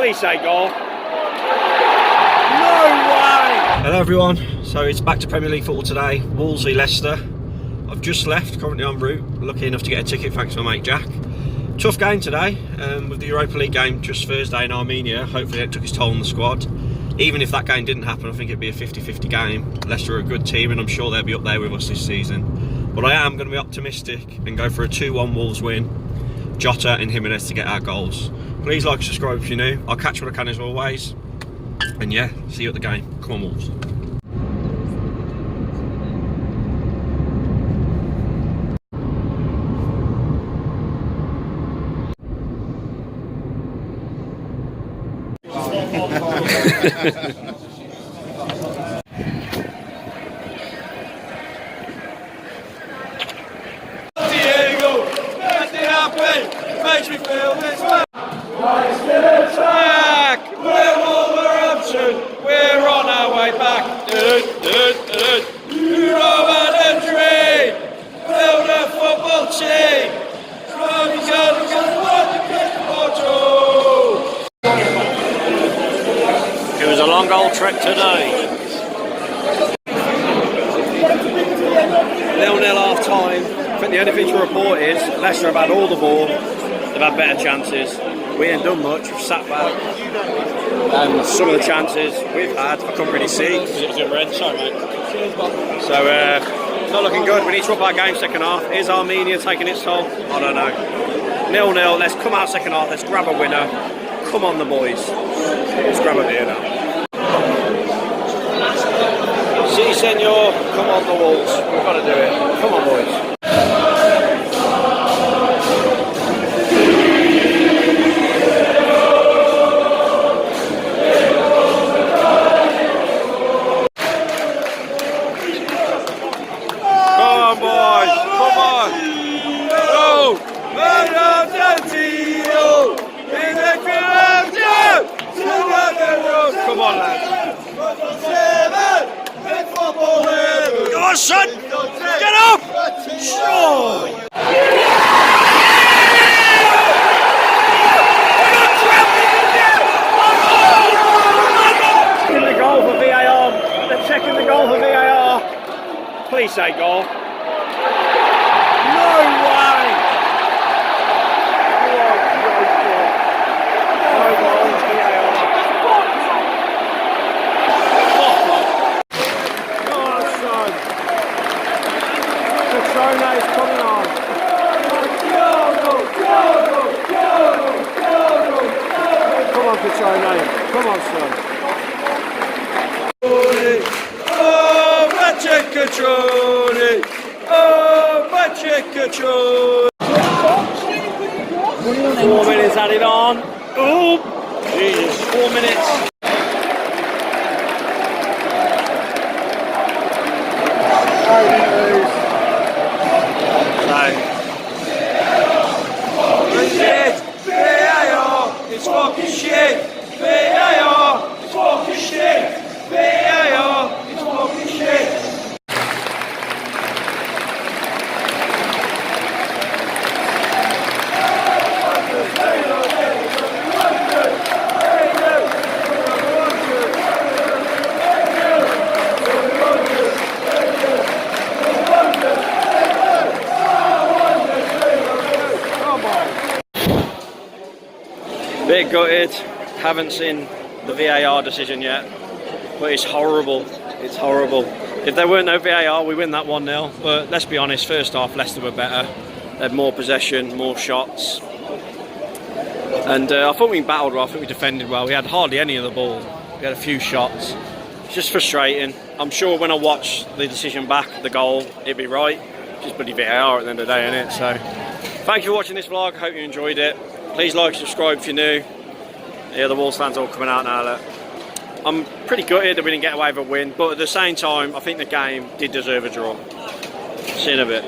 Please say goal. No way! Hello everyone, so it's back to Premier League football today. Wolves v Leicester. I've just left, currently en route. Lucky enough to get a ticket thanks to my mate Jack. Tough game today, with the Europa League game just Thursday in Armenia. Hopefully it took its toll on the squad. Even if that game didn't happen, I think it'd be a 50-50 game. Leicester are a good team and I'm sure they'll be up there with us this season. But I am going to be optimistic and go for a 2-1 Wolves win. Jota and Jimenez to get our goals. Please like and subscribe if you're new. I'll catch what I can as always. And yeah, see you at the game. Come on Wolves. Diego, makes me happy, makes me feel this way. Back, we're Wolverhampton, we're on our way back. You know what a dream, build a football team. It was a long old trek today. 0-0 half time. I think the only thing to report is Leicester have had all the ball, they've had better chances. We ain't done much, we've sat back. And some of the chances we've had, I couldn't really see. Is it red? Sorry, mate. So, not looking good. We need to up our game second half. Is Armenia taking its toll? I don't know. 0-0, let's come out second half, let's grab a winner. Come on the boys. Let's grab a beer now. Si, senor. Come on the Wolves. We've got to do it. Come on boys. Come on, lads. Go on, son. Get up. Sure. Checking the goal for VAR. They're checking the goal for VAR. Please say goal. No way. No goal, VAR. Is coming on. Come on, Petrone. Come on, son. Oh, Matchday. Oh, Matchday. 4 minutes added on. Oh, Jesus, 4 minutes. It's fucking shit! VAR! It's fucking shit! VAR! It's fucking shit! Bit gutted, haven't seen the VAR decision yet, but it's horrible, it's horrible. If there weren't no VAR, we win that 1-0, but let's be honest, first half Leicester were better. They had more possession, more shots, and I thought we battled well, I think we defended well. We had hardly any of the ball, we had a few shots. It's just frustrating. I'm sure when I watch the decision back, the goal, it'd be right. It's just bloody VAR at the end of the day, innit? So, thank you for watching this vlog, I hope you enjoyed it. Please like, subscribe if you're new. Yeah, the Wolves fans are all coming out now. Look. I'm pretty gutted that we didn't get away with a win, but at the same time, I think the game did deserve a draw. See you in a bit.